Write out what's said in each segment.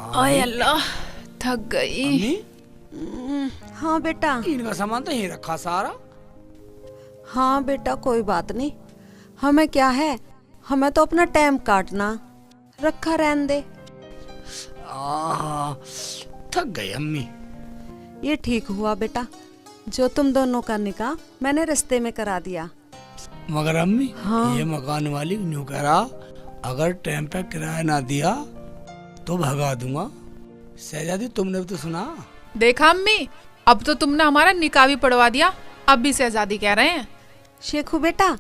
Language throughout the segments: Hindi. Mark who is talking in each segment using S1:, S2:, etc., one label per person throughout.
S1: आय अल्लाह, थक गई।
S2: अम्मी,
S3: हाँ बेटा।
S2: इनका सामान तो यहीं रखा सारा।
S3: हाँ बेटा, कोई बात नहीं, हमें क्या है, हमें तो अपना टाइम काटना, रखा रहने दे।
S2: थक गई अम्मी।
S3: ये ठीक हुआ बेटा, जो तुम दोनों का निकाह मैंने रिश्ते में करा दिया।
S2: मगर अम्मी,
S3: हाँ।
S2: ये मकान वाली न्यू कह रहा, अगर टाइम पे किराया ना दिया तो भगा दूंगा। शहजादी, तुमने भी तो सुना।
S1: देखा अम्मी, अब तो तुमने हमारा निकाह भी पढ़वा दिया, अब भी शहजादी कह रहे हैं।
S3: शेखू बेटा,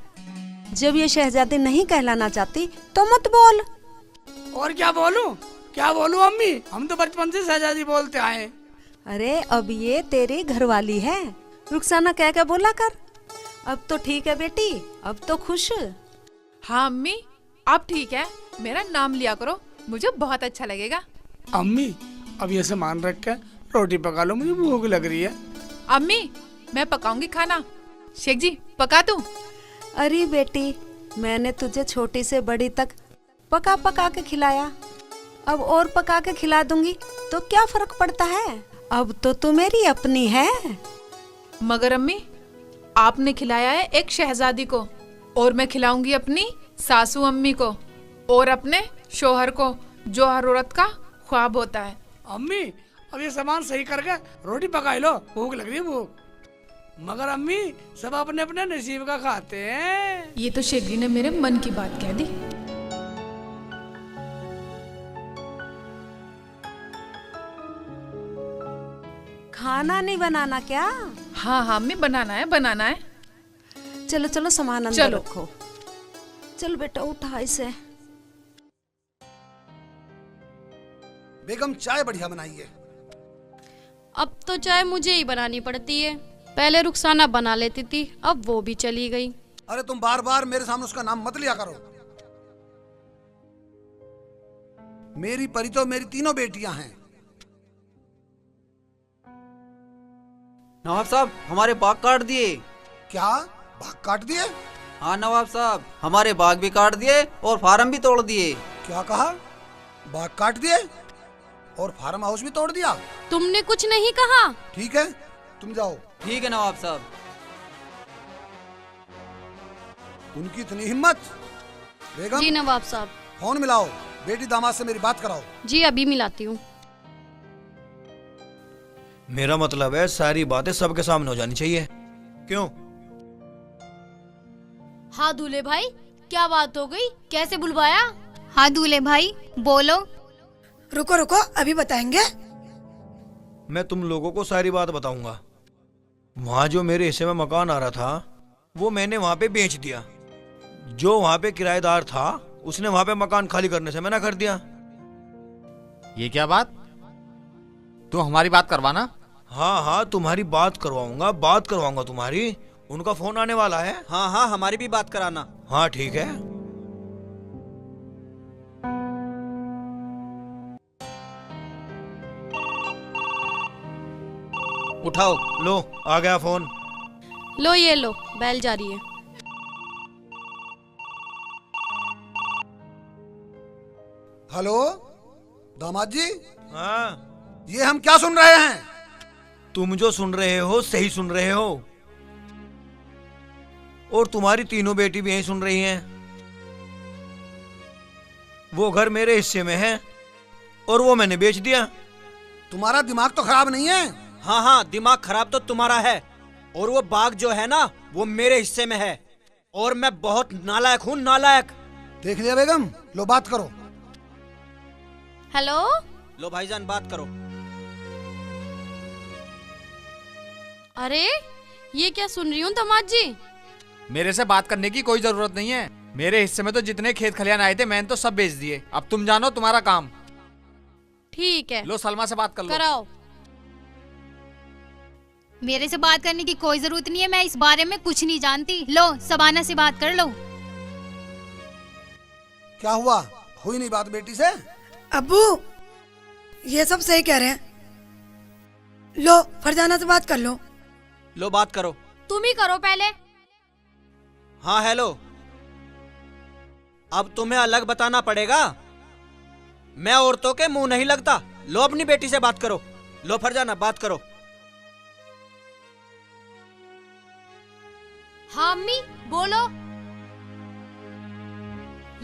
S3: जब ये शहजादी नहीं कहलाना चाहती तो मत बोल।
S2: और क्या बोलूं, क्या बोलूं अम्मी, हम तो बचपन से शहजादी बोलते आए।
S3: अरे अब ये तेरी घरवाली है, रुखसाना कह के बोला कर। अब तो ठीक है बेटी, अब तो खुश।
S1: हाँ अम्मी, अब ठीक है, मेरा नाम लिया करो, मुझे बहुत अच्छा लगेगा।
S2: अम्मी, अब ये सामान रख के रोटी पका लो, मुझे भूख लग रही है।
S1: अम्मी, मैं पकाऊंगी खाना। शेख जी, पका दूं?
S3: अरे बेटी, मैंने तुझे छोटी से बड़ी तक पका पका के खिलाया, अब और पका के खिला दूंगी तो क्या फर्क पड़ता है, अब तो तू मेरी अपनी है।
S1: मगर अम्मी, आपने खिलाया है एक शहजादी को, और मैं खिलाऊंगी अपनी सासू अम्मी को और अपने शोहर को, जो हर औरत का ख्वाब होता है।
S2: अम्मी, अब ये सामान सही करके रोटी पकाई लो, भूख लग रही है भूख। मगर अम्मी, सब अपने अपने नसीब का खाते हैं।
S1: ये तो शेख जी ने मेरे मन की बात कह दी।
S3: खाना नहीं बनाना क्या?
S1: हाँ हाँ अम्मी, बनाना है, बनाना है।
S3: चलो चलो सामान अंदर
S1: चलो।
S3: रखो। चल बेटा, उठा इसे।
S4: बेगम, चाय बढ़िया बनाई है।
S5: अब तो चाय मुझे ही बनानी पड़ती है, पहले रुखसाना बना लेती थी, अब वो भी चली गई।
S4: अरे तुम बार बार मेरे सामने उसका नाम मत लिया करो। मेरी परी तो मेरी तीनों बेटियां हैं।
S6: नवाब साहब, हमारे बाग काट दिए।
S4: क्या भाग काट दिए?
S6: हाँ नवाब साहब, हमारे बाग भी काट दिए और फार्म भी तोड़ दिए।
S4: क्या कहा? बाग काट दिए और फार्म हाउस भी तोड़ दिया?
S5: तुमने कुछ नहीं कहा।
S4: ठीक है, तुम जाओ।
S6: ठीक है नवाब साहब।
S4: उनकी इतनी हिम्मत। बेगम,
S5: जी नवाब साहब।
S4: फोन मिलाओ, बेटी दामाद से मेरी बात कराओ।
S5: जी अभी मिलाती हूँ।
S7: मेरा मतलब है सारी बातें सबके सामने हो जानी चाहिए। क्यों?
S5: हाँ दूल्हे भाई, क्या बात हो गई, कैसे बुलवाया?
S8: हाँ दूल्हे भाई, बोलो।
S9: रुको रुको, अभी बताएंगे।
S7: मैं तुम लोगों को सारी बात बताऊंगा। वहां जो मेरे हिस्से में मकान आ रहा था, वो मैंने वहां पे बेच दिया। जो वहां पे किराएदार था, उसने वहां पे मकान खाली करने से मना कर दिया।
S10: ये क्या बात? तू हमारी बात करवाना?
S7: हाँ हाँ, तुम्हारी बात करवाऊंगा तुम्हारी। उनका फोन आने वाला है।
S6: हाँ हाँ, हमारी भी बात कराना।
S7: हाँ ठीक है।
S6: उठाओ।
S7: लो, आ गया फोन।
S5: लो ये लो, बैल जा रही है।
S4: हेलो दामाद जी।
S7: हाँ,
S4: ये हम क्या सुन रहे हैं?
S7: तुम जो सुन रहे हो सही सुन रहे हो, और तुम्हारी तीनों बेटी भी यही सुन रही हैं। वो घर मेरे हिस्से में है और वो मैंने बेच दिया।
S4: तुम्हारा दिमाग तो खराब नहीं है?
S6: हाँ हाँ, दिमाग खराब तो तुम्हारा है, और वो बाग जो है ना, वो मेरे हिस्से में है, और मैं बहुत नालायक हूँ, नालायक।
S4: देख लिया बेगम, लो बात करो।
S5: हेलो।
S6: लो भाईजान, बात करो।
S5: अरे ये क्या सुन रही हूँ दामाद जी?
S10: मेरे से बात करने की कोई जरूरत नहीं है। मेरे हिस्से में तो जितने खेत खलियान आए थे, मैंने तो सब बेच दिए। अब तुम जानो तुम्हारा काम।
S5: ठीक है,
S10: लो सलमा से बात कर लो।
S5: कराओ।
S8: मेरे से बात करने की कोई जरूरत नहीं है, मैं इस बारे में कुछ नहीं जानती। लो सबाना से बात कर लो।
S4: क्या हुआ? हुई नहीं बात बेटी से?
S9: अब्बू, ये सब सही कह रहे हैं। लो फरजाना से बात कर लो।
S6: लो बात करो।
S5: तुम ही करो पहले।
S6: हाँ हेलो। अब तुम्हें अलग बताना पड़ेगा। मैं औरतों के मुंह नहीं लगता, लो अपनी बेटी से बात करो। लो फरजाना, बात करो।
S5: हाँ अम्मी बोलो।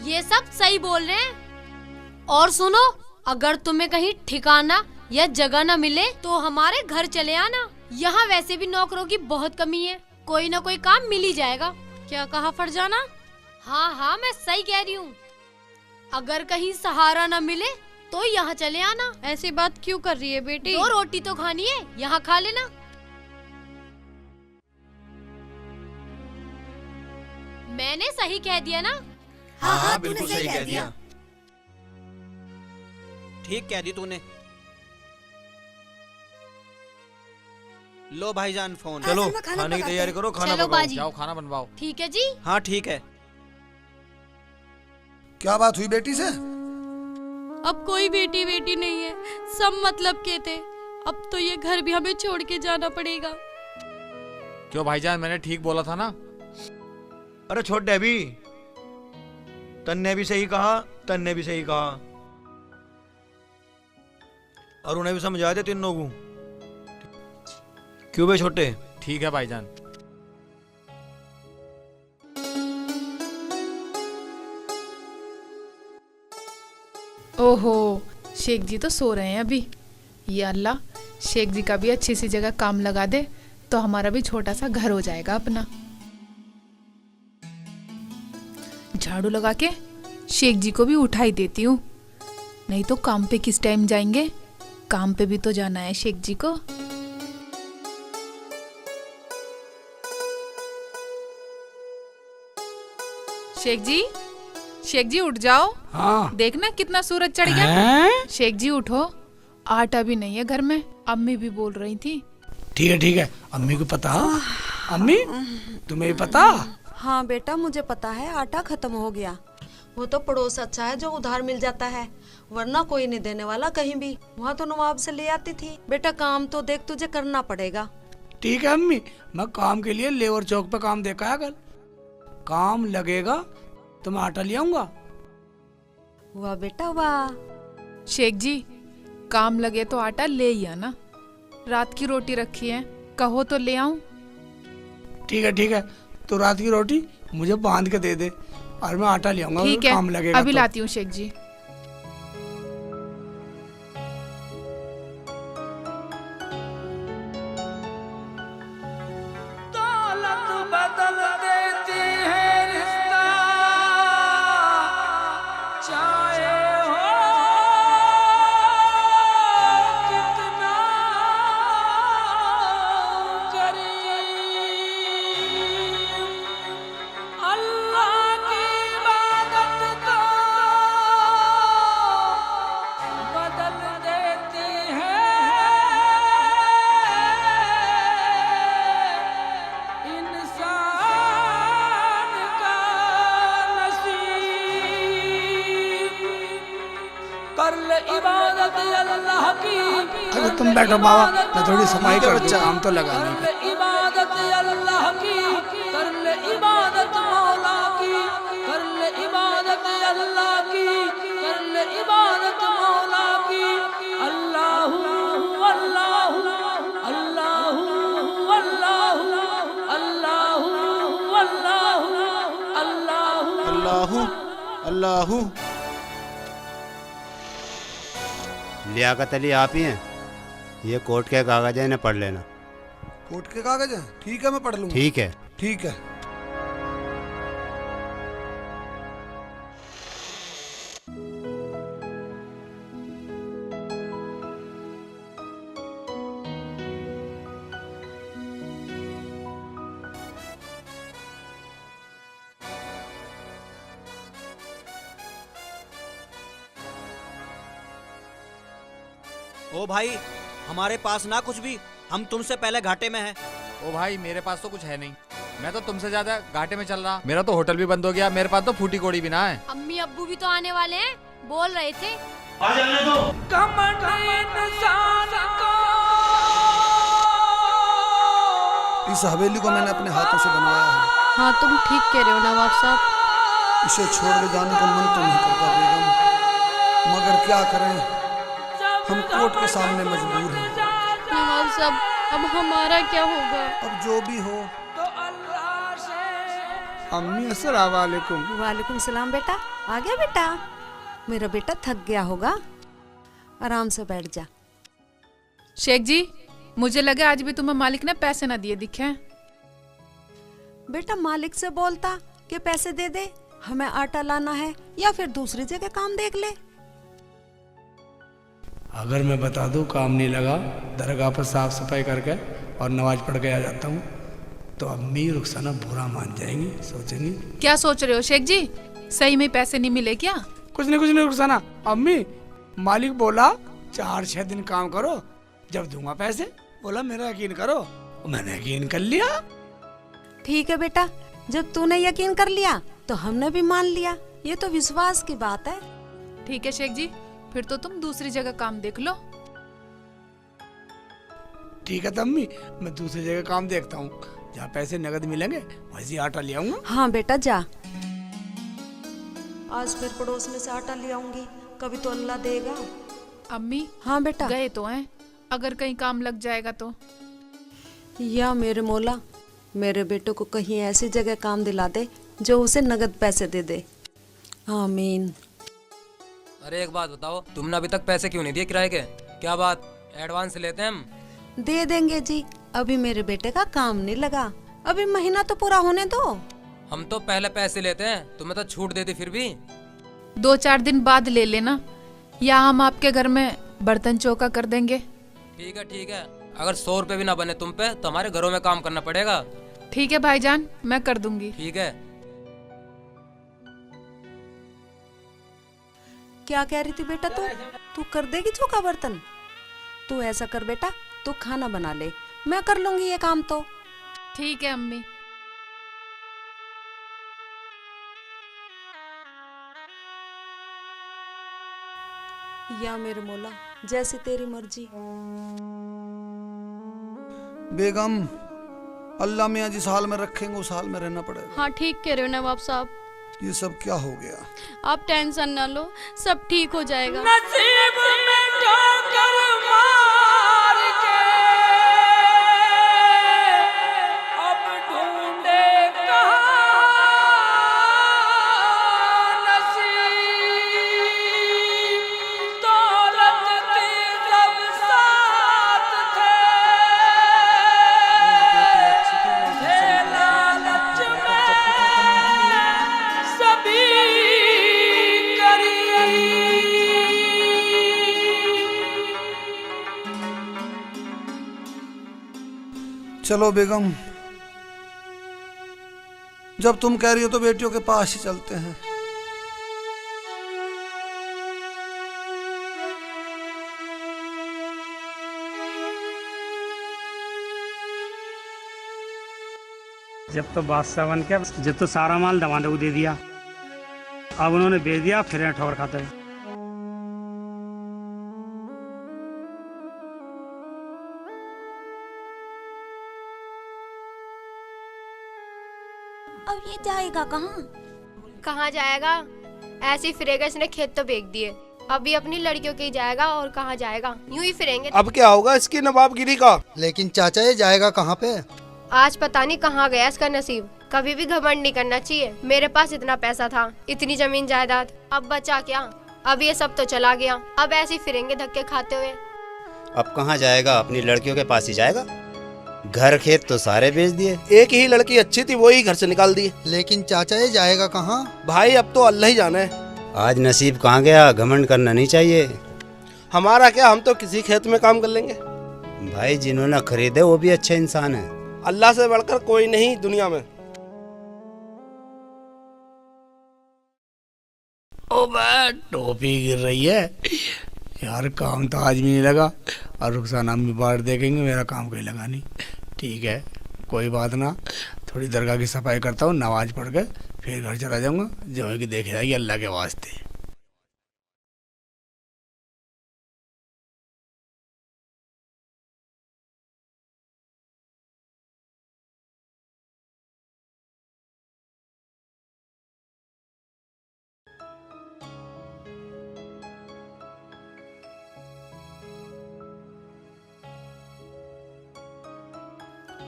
S5: ये सब सही बोल रहे हैं। और सुनो, अगर तुम्हें कहीं ठिकाना या जगह न मिले तो हमारे घर चले आना। यहाँ वैसे भी नौकरों की बहुत कमी है, कोई ना कोई काम मिल ही जाएगा। क्या कहा फरजाना? हाँ हाँ मैं सही कह रही हूँ। अगर कहीं सहारा न मिले तो यहाँ चले आना। ऐसी बात क्यों कर रही है बेटी? 2 रोटी तो खानी है, यहाँ खा लेना। मैंने सही कह दिया ना?
S7: हाँ हाँ बिल्कुल सही कह दिया।
S6: ठीक कह दी तूने। लो भाईजान फोन।
S7: चलो
S9: मैं खाना
S7: खाने की
S9: पकाती
S7: तैयारी
S9: हूँ।
S7: करो, खाना
S5: चलो
S7: पकाओ।
S5: बाजी।
S10: जाओ खाना बनवाओ।
S5: ठीक है जी।
S6: हाँ ठीक है।
S4: क्या बात हुई बेटी से?
S5: अब कोई बेटी बेटी नहीं है, सब मतलब के थे। अब तो ये घर भी हमें छोड़ के जाना पड़ेगा।
S10: क्यों भाईजान, मैंने ठीक बोला था ना?
S7: अरे छोटे अभी, तन्ने भी सही कहा, तन्ने भी सही कहा, और उन्हें भी समझा दे तीनों को। क्यों बे छोटे?
S10: ठीक है भाईजान।
S1: ओहो, शेख जी तो सो रहे हैं अभी। या अल्लाह, शेख जी का भी अच्छी सी जगह काम लगा दे तो हमारा भी छोटा सा घर हो जाएगा अपना। झाड़ू लगा के शेख जी को भी उठा ही देती हूँ, नहीं तो काम पे किस टाइम जाएंगे। काम पे भी तो जाना है शेख जी को। शेख जी, शेख जी उठ जाओ।
S2: हाँ
S1: देखना कितना सूरज चढ़ गया।
S2: हैं?
S1: शेख जी उठो, आटा भी नहीं है घर में। अम्मी भी बोल रही थी।
S2: ठीक है। अम्मी को पता? अम्मी तुम्हें भी पता?
S3: हाँ बेटा मुझे पता है, आटा खत्म हो गया। वो तो पड़ोस अच्छा है जो उधार मिल जाता है, वरना कोई नहीं देने वाला कहीं भी। वहाँ तो नवाब से ले आती थी। बेटा काम तो देख तुझे करना पड़ेगा।
S2: ठीक है अम्मी, मैं काम के लिए लेबर चौक पे काम देखा है कल। काम लगेगा तो मैं आटा ले आऊंगा।
S3: वाह बेटा वाह।
S1: शेख जी, काम लगे तो आटा ले ही आना। रात की रोटी रखी है, कहो तो ले आऊं।
S2: ठीक है, तो रात की रोटी मुझे बांध के दे दे और मैं आटा ले आऊंगा।
S1: ठीक
S2: काम
S1: है,
S2: लगेगा
S1: अभी
S2: तो।
S1: लाती हूँ शेख जी।
S2: बदल देती है रिश्ता, चाहे हो कितना करीब। अल्लाह की इबादत तो बदल देती है इंसान का नसीब। कर ले इबादत अल्लाह की। अरे तुम बैठो बाबा, मैं थोड़ी सफाई कर दूं, काम तो लगा नहीं। कर ले इबादत अल्लाह की, कर ले इबादत मौला की, कर ले इबादत अल्लाह की, कर ले इबादत मौला की। अल्लाहू अल्लाहू अल्लाहू अल्लाहू अल्लाहू अल्लाहू अल्लाहू
S11: अल्लाहू अल्लाहू। लियाकत अली आप ही हैं? ये कोर्ट के कागज है, इन्हें पढ़ लेना।
S4: कोर्ट के कागज हैं? ठीक है मैं पढ़ लूंगा।
S11: ठीक है।
S4: ठीक है।
S6: ओ भाई, हमारे पास ना कुछ भी, हम तुमसे पहले घाटे में हैं।
S10: ओ भाई मेरे पास तो कुछ है नहीं, मैं तो तुमसे ज्यादा घाटे में चल रहा। मेरा तो होटल भी बंद हो गया, मेरे पास तो फूटी कोड़ी भी ना है।
S5: अम्मी अब्बू भी तो आने वाले हैं, बोल रहे थे।
S2: कमर इंसान को।
S4: इस हवेली को मैंने अपने हाथों से बनवाया है।
S5: हाँ तुम ठीक कह रहे हो नवाब साहब।
S4: इसे छोड़ के जाने का मन तो नहीं करता बेगम, मगर क्या करें, हम कोर्ट के सामने मजबूर हैं।
S5: नवाब साहब, अब हमारा क्या होगा?
S4: अब जो भी हो।
S2: अम्मी अस्सलाम वालेकुम।
S3: वालेकुम सलाम बेटा। आ गया बेटा? मेरा बेटा थक गया होगा, आराम से बैठ जा।
S1: शेख जी, मुझे लगा आज भी तुम्हें मालिक ने पैसे ना दिए दिखे।
S3: बेटा मालिक से बोलता कि पैसे दे दे, हमें आटा लाना है, या फिर दूसरी जगह काम देख ले।
S2: अगर मैं बता दूं काम नहीं लगा, दरगाह पर साफ सफाई करके और नमाज पढ़ के आ जाता हूँ, तो अम्मी रुखसाना बुरा मान जाएंगी, सोचेंगी।
S1: क्या सोच रहे हो शेख जी? सही में पैसे नहीं मिले क्या?
S2: कुछ नहीं रुखसाना, अम्मी मालिक बोला 4-6 दिन काम करो, जब दूंगा पैसे। बोला मेरा यकीन करो, मैंने यकीन कर लिया।
S3: ठीक है बेटा, जब तूने यकीन कर लिया तो हमने भी मान लिया। ये तो विश्वास की बात है।
S1: ठीक है शेख जी, फिर तो तुम दूसरी जगह काम देख लो।
S2: ठीक है तो अम्मी, मैं दूसरी जगह काम देखता हूँ, जहाँ पैसे नगद मिलेंगे वहीं से आटा ले आऊंगा।
S3: हाँ बेटा जा। आज फिर पड़ोस में से आटा ले आऊंगी, कभी तो अल्लाह देगा।
S1: अम्मी
S3: हाँ बेटा।
S1: गए तो हैं, अगर कहीं काम लग जाएगा तो।
S3: या मेरे मौला, मेरे बेटो को कहीं ऐसी जगह काम दिला दे जो उसे नगद पैसे दे दे। आमीन।
S12: अरे एक बात बताओ, तुमने अभी तक पैसे क्यों नहीं दिए किराए के? क्या बात, एडवांस लेते हैं हम?
S3: दे देंगे जी, अभी मेरे बेटे का काम नहीं लगा, अभी महीना तो पूरा होने दो।
S12: हम तो पहले पैसे लेते हैं, तुम्हें तो छूट देती फिर भी।
S1: 2-4 दिन बाद ले लेना, या हम आपके घर में बर्तन चौका कर देंगे।
S12: ठीक है, अगर 100 रुपए भी ना बने तुम पे तो हमारे घरों में काम करना पड़ेगा।
S1: ठीक है भाईजान, मैं कर दूंगी।
S12: ठीक है।
S3: क्या कह रही थी बेटा तू कर देगी चौका बर्तन? तू ऐसा कर बेटा, तू खाना बना ले, मैं कर लूंगी ये काम तो।
S1: ठीक है अम्मी।
S3: या मेरे मौला, जैसी तेरी मर्जी।
S4: बेगम, अल्लाह मियाँ जिस हाल में रखेंगे उस हाल में रहना पड़ेगा।
S5: हाँ ठीक कह रहे हो नवाब साहब।
S4: ये सब क्या हो गया?
S5: आप टेंशन ना लो, सब ठीक हो जाएगा।
S2: नसीब में ठोकर मार के अब ढूंढे कहाँ नसीब, दौलत के सब साथ थे, लालच में सभी
S4: चलो बेगम, जब तुम कह रही हो तो बेटियों के पास ही चलते हैं।
S13: जब तो बादशाह बन के जब तो सारा माल दमादे को दे दिया, अब उन्होंने बेच दिया, फिर ठोकर खाते हैं।
S5: अब ये जाएगा कहाँ? कहाँ जाएगा? ऐसे ही फिरेगा, इसने खेत तो बेच दिए, अभी अपनी लड़कियों के ही जाएगा और कहाँ जाएगा, यूं ही फिरेंगे।
S14: अब क्या होगा इसकी नवाबगिरी का?
S4: लेकिन चाचा ये जाएगा कहाँ पे?
S5: आज पता नहीं कहाँ गया इसका नसीब। कभी भी घमंड नहीं करना चाहिए। मेरे पास इतना पैसा था, इतनी जमीन जायदाद, अब बचा क्या? अब ये सब तो चला गया, अब ऐसे ही फिरेंगे धक्के खाते हुए।
S11: अब कहाँ जाएगा? अपनी लड़कियों के पास ही जाएगा। घर खेत तो सारे बेच दिए।
S14: एक ही लड़की अच्छी थी, वो ही घर से निकाल दी।
S4: लेकिन चाचा ये जाएगा कहाँ?
S14: भाई अब तो अल्लाह ही जाने।
S11: आज नसीब कहाँ गया, घमंड करना नहीं चाहिए।
S14: हमारा क्या, हम तो किसी खेत में काम कर लेंगे।
S11: भाई जिन्होंने खरीदे वो भी अच्छे इंसान है।
S14: अल्लाह से बढ़कर कोई नहीं दुनिया में।
S2: ओ बे, टोपी गिर रही है यार, काम तो आज भी नहीं लगा, और रुखसाना अम्मी बाहर देखेंगे, मेरा काम कोई लगा नहीं। ठीक है, कोई बात ना, थोड़ी दरगाह की सफाई करता हूँ, नमाज पढ़ के फिर घर चला जाऊँगा, जो है कि देख जाएगी अल्लाह के वास्ते।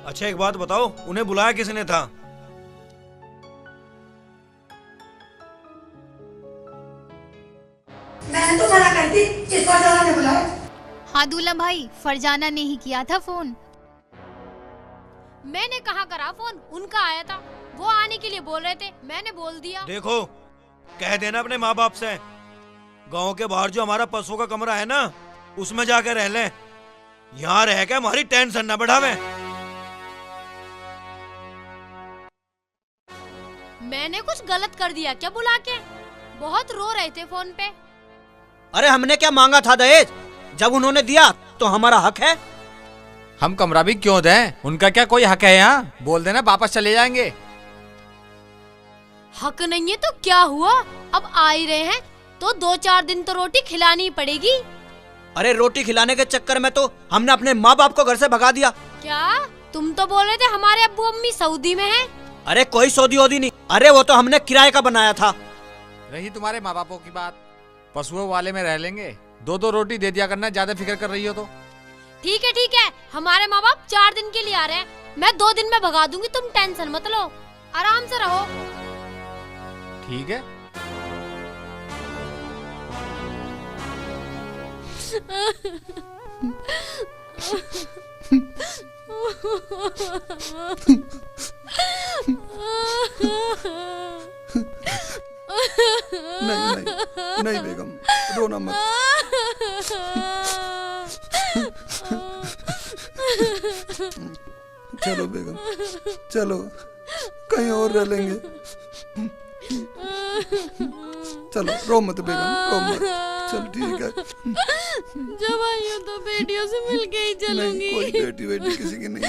S7: अच्छा एक बात बताओ, उन्हें बुलाया किसने था?
S9: मैंने तो मना कर दी, इस फरजाना ने बुलाया।
S8: हाँ दूल्हा भाई, फरजाना ने ही किया था फोन।
S5: मैंने कहा करा फोन, उनका आया था। वो आने के लिए बोल रहे थे, मैंने बोल दिया।
S7: देखो, कह देना अपने माँ बाप से, गांव के बाहर जो हमारा पशुओं का कमरा है ना, उसमें जाकर रह लें। यहाँ रह के हमारी टेंशन न बढ़ावे।
S5: मैंने कुछ गलत कर दिया क्या बुला के? बहुत रो रहे थे फोन पे।
S6: अरे हमने क्या मांगा था दहेज? जब उन्होंने दिया तो हमारा हक है।
S10: हम कमरा भी क्यों दें? उनका क्या कोई हक है यहाँ? बोल देना वापस चले जाएंगे।
S5: हक नहीं है तो क्या हुआ? अब आ ही रहे हैं तो 2-4 दिन तो रोटी खिलानी ही पड़ेगी।
S6: अरे रोटी खिलाने के चक्कर में तो हमने अपने माँ बाप को घर से भगा दिया।
S5: क्या? तुम तो बोल रहे थे हमारे अब्बू अम्मी सऊदी में हैं।
S6: अरे कोई सऊदी वोदी नहीं, अरे वो तो हमने किराए का बनाया था।
S10: रही तुम्हारे माँ बापों की बात, पशुओं वाले में रह लेंगे। 2-2 रोटी दे दिया करना, ज्यादा फिक्र कर रही हो तो।
S5: ठीक है, हमारे माँ बाप 4 दिन के लिए आ रहे हैं, मैं 2 दिन में भगा दूंगी, तुम टेंशन मत लो, आराम से रहो।
S10: ठीक है।
S4: नहीं नहीं नहीं बेगम, रोना मत। चलो बेगम, चलो कहीं और रह लेंगे। चलो रो मत बेगम, रो मत। चल ठीक है।
S5: जब आई हूँ तो बेटियों से मिलके ही चलूंगी।
S4: नहीं, कोई बेटी बेटी किसी की नहीं।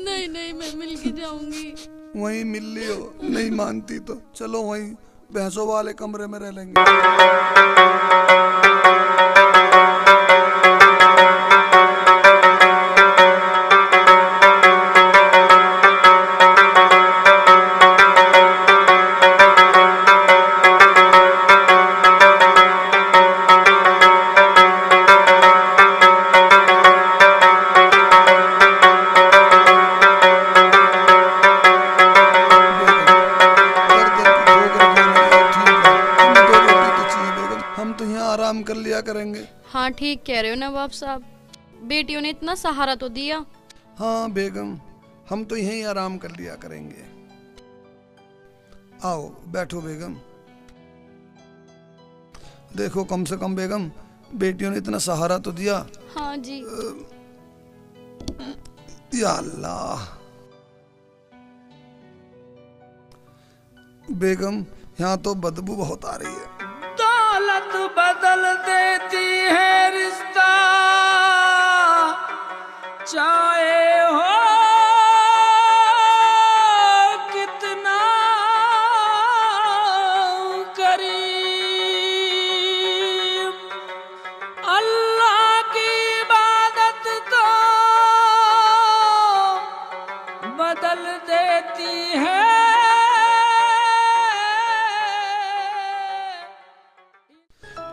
S5: नहीं, मैं मिलके जाऊंगी।
S4: वहीं मिल लियो, नहीं मानती तो चलो वहीं भैंसों वाले कमरे में रह लेंगे। करेंगे।
S15: हाँ ठीक कह रहे हो नवाब साहब, बेटियों ने इतना सहारा तो दिया।
S4: हाँ बेगम, हम तो यहीं आराम कर लिया करेंगे। आओ बैठो बेगम। देखो कम से कम बेगम, बेटियों ने इतना सहारा तो दिया।
S15: हाँ जी।
S4: या अल्लाह। बेगम यहाँ तो बदबू बहुत आ रही है।
S2: दौलत बदल देती है रिश्ता, चाहे हो कितना करीब। अल्लाह की इबादत तो बदल देती है।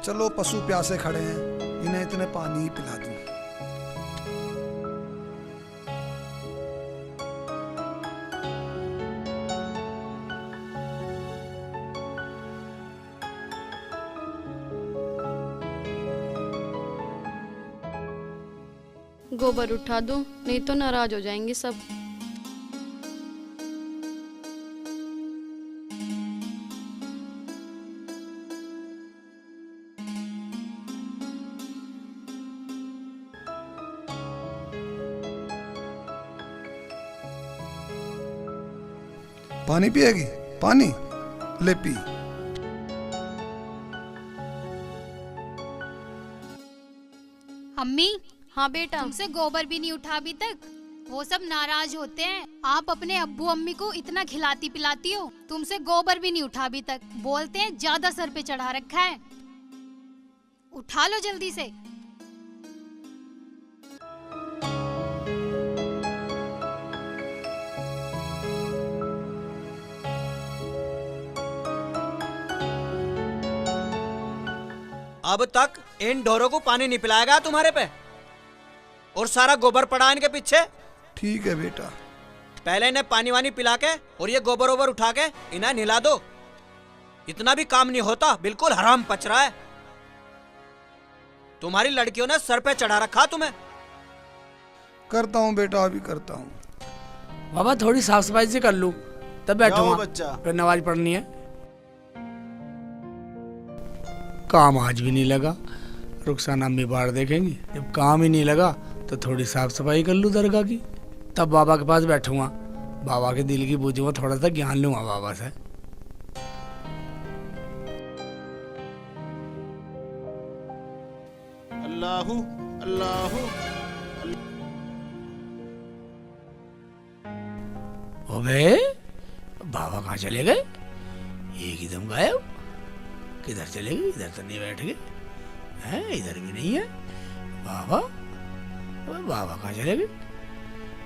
S4: चलो पशु प्यासे खड़े हैं, इन्हें इतने पानी ही पिला दूं।
S15: गोबर उठा दो, नहीं तो नाराज हो जाएंगे सब।
S4: पानी पिएगी? पानी ले पी।
S8: अम्मी।
S15: हाँ बेटा।
S8: तुमसे गोबर भी नहीं उठा अभी तक। वो सब नाराज होते हैं। आप अपने अब्बू अम्मी को इतना खिलाती पिलाती हो, तुमसे गोबर भी नहीं उठा अभी तक। बोलते हैं ज्यादा सर पे चढ़ा रखा है। उठा लो जल्दी से।
S6: अब तक इन ढोरों को पानी नहीं पिलाया गया तुम्हारे पे? और सारा गोबर पड़ा इनके पीछे।
S4: ठीक है बेटा।
S6: पहले इन्हें पानी वानी पिला के और ये गोबर ओबर उठा के इन्हें नहला दो। इतना भी काम नहीं होता, बिल्कुल हराम पच रहा है। तुम्हारी लड़कियों ने सर पे चढ़ा रखा तुम्हें।
S4: करता हूँ बेटा, अभी करता हूँ।
S2: बाबा थोड़ी साफ सफाई से कर लूं तब बैठूंगा,
S11: बच्चा।
S2: फिर नमाज पढ़नी है। काम आज भी नहीं लगा। रुखसाना अम्मी बाहर देखेंगी। जब काम ही नहीं लगा तो थोड़ी साफ सफाई कर लूं दरगाह की, तब बाबा के पास बैठूंगा, बाबा के दिल की बूझूंगा, थोड़ा सा ज्ञान लूंगा बाबा से।
S11: अल्लाहू अल्लाहू।
S2: अबे बाबा कहाँ चले गए? एकदम गायब। किधर चले गए? इधर तो नहीं बैठ गए हैं, इधर भी नहीं है बाबा। अबे बाबा कहाँ चले गए?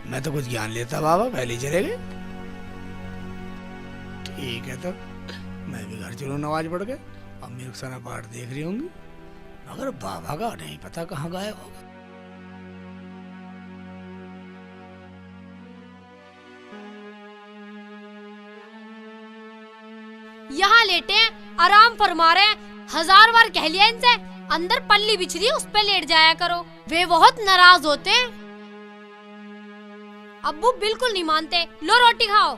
S2: मैं तो कुछ ज्ञान लेता, बाबा पहले ही चले गए। ठीक है, तो मैं भी घर चलूँ नमाज पढ़ के। अम्मी रुखसाना पाठ देख रही होंगी, मगर बाबा का नहीं पता कहाँ गायब होगा।
S5: यहाँ लेटे हैं, आराम फरमा रहे हैं। 1000 बार कह लिया इनसे, अंदर पल्ली बिछ रही है, उस पे लेट जाया करो। वे बहुत नाराज होते हैं। अब्बू बिल्कुल नहीं मानते। लो रोटी खाओ।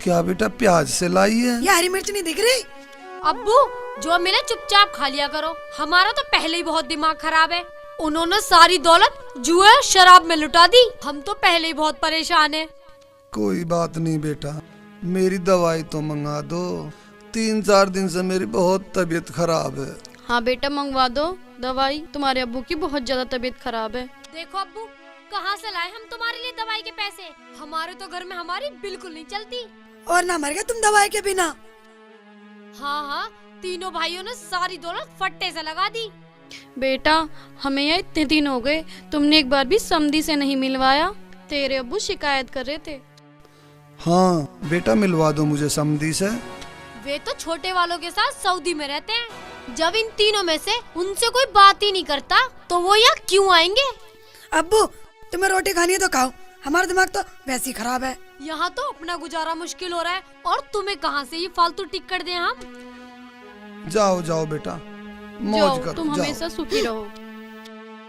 S4: क्या बेटा प्याज से लाई है?
S9: ये हरी मिर्च नहीं दिख रही?
S5: अब्बू जो मिले चुपचाप खा लिया करो। हमारा तो पहले ही बहुत दिमाग खराब है। उन्होंने सारी दौलत जुए शराब में लुटा दी। हम तो पहले ही बहुत परेशान हैं।
S4: कोई बात नहीं बेटा, मेरी दवाई तो मंगा दो। 3-4 दिन से मेरी बहुत तबीयत खराब है।
S15: हाँ बेटा मंगवा दो दवाई, तुम्हारे अब्बू की बहुत ज्यादा तबीयत खराब है।
S5: देखो अब्बू, कहाँ से लाए हम तुम्हारे लिए दवाई के पैसे? हमारे तो घर में हमारी बिल्कुल नहीं चलती।
S9: और ना मर गए तुम दवाई के बिना।
S5: हाँ हाँ, तीनों भाइयों ने सारी दौलत फट्टे से लगा दी।
S15: बेटा हमें यहाँ इतने दिन हो गए, तुमने एक बार भी समधी से नहीं मिलवाया। तेरे अब्बू शिकायत कर रहे थे।
S4: हाँ बेटा, मिलवा दो मुझे समधी से।
S5: वे तो छोटे वालों के साथ सऊदी में रहते हैं। जब इन तीनों में से उनसे कोई बात ही नहीं करता तो वो यहाँ क्यों आएंगे?
S9: अब्बू तुम्हें रोटी खानी है तो खाओ, हमारा दिमाग तो वैसे ही खराब है।
S5: यहाँ तो अपना गुजारा मुश्किल हो रहा है और तुम्हें कहाँ से ये फालतू टिकट दें हम?
S4: जाओ जाओ बेटा, मौज करो।
S15: तुम हमेशा सुखी रहो।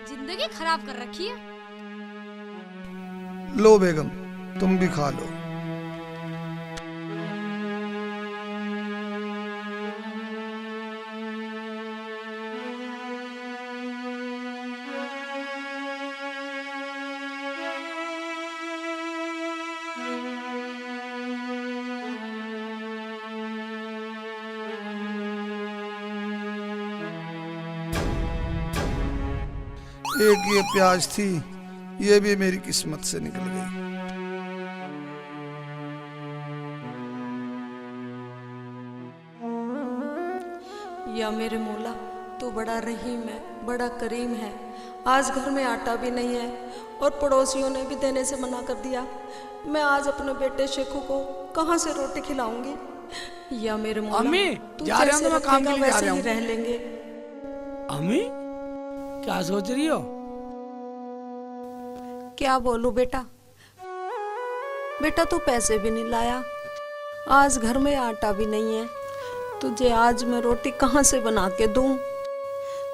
S5: जिंदगी खराब कर रखी है।
S4: लो बेगम, तुम भी खा लो। एक ये प्याज थी, ये भी मेरी किस्मत से निकल गई।
S3: या मेरे मौला, तू बड़ा रहीम है, बड़ा करीम है। आज घर में आटा भी नहीं है और पड़ोसियों ने भी देने से मना कर दिया। मैं आज अपने बेटे शेखू को कहाँ से रोटी खिलाऊंगी? या मेरे मौला,
S2: अम्मी,
S3: तू
S2: जा रहे हो
S3: जैसे
S2: तो मैं काम के
S3: रखेगा
S2: लिए जा
S3: वैसे
S2: रहा
S3: ही
S2: हूँ।
S3: रह लेंगे।
S2: अम्मी क्या सोच रही हो?
S3: क्या बोलूं बेटा? बेटा तू पैसे भी नहीं लाया, आज घर में आटा भी नहीं है। तुझे आज मैं रोटी कहाँ से बना के दूं?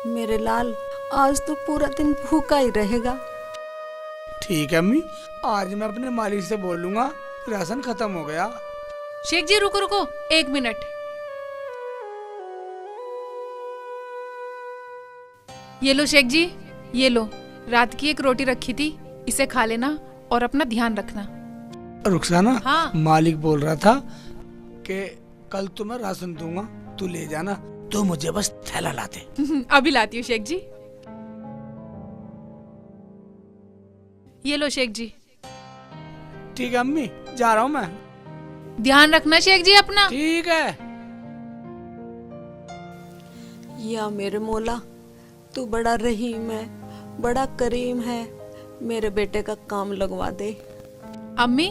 S3: मेरे लाल, आज तो पूरा दिन भूखा ही रहेगा।
S2: ठीक है अम्मी, आज मैं अपने मालिक से बोल लूंगा, राशन खत्म हो गया।
S1: शेख जी रुको रुको 1 मिनट। ये लो शेख जी, ये लो, रात की एक रोटी रखी थी, इसे खा लेना और अपना ध्यान रखना।
S2: रुखसाना,
S1: हाँ।
S2: मालिक बोल रहा था कि कल तुम्हें राशन दूंगा, तू ले जाना, तो मुझे बस थैला लाते।
S1: अभी लाती हूँ शेख जी। ये लो शेख जी।
S2: ठीक है अम्मी, जा रहा हूँ मैं।
S1: ध्यान रखना शेख जी अपना।
S2: ठीक है।
S3: या मेरे मौला, तू बड़ा रहीम है, बड़ा करीम है। मेरे बेटे का काम लगवा दे।
S1: अम्मी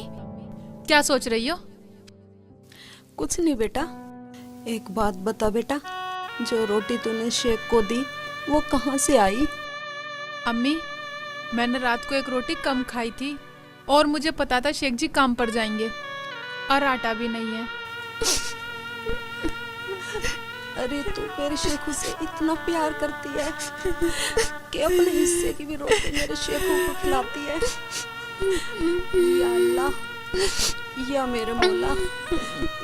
S1: क्या सोच रही हो?
S3: कुछ नहीं बेटा, एक बात बता बेटा, जो रोटी तूने शेख को दी वो कहाँ से आई?
S1: अम्मी मैंने रात को एक रोटी कम खाई थी और मुझे पता था शेख जी काम पर जाएंगे और आटा भी नहीं है।
S3: अरे तू मेरे शेखू से इतना प्यार करती है कि अपने हिस्से की भी रोटी मेरे शेखू को खिलाती है। या अल्लाह, या मेरे मौला,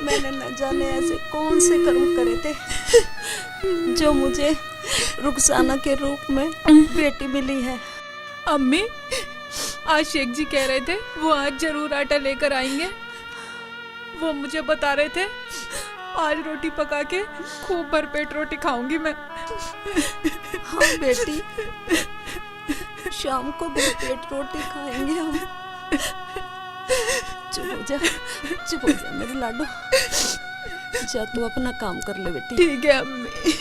S3: मैंने न जाने ऐसे कौन से कर्म करे थे जो मुझे रुखसाना के रूप में बेटी मिली है।
S1: अम्मी, आज शेख जी कह रहे थे वो आज जरूर आटा लेकर आएंगे। वो मुझे बता रहे थे आज रोटी पका के खूब भरपेट रोटी खाऊंगी मैं।
S3: हाँ बेटी, शाम को भरपेट रोटी खाएंगे हम। चुप हो जा मेरे लाडो, जा तू अपना काम कर ले बेटी।
S1: ठीक है अम्मी।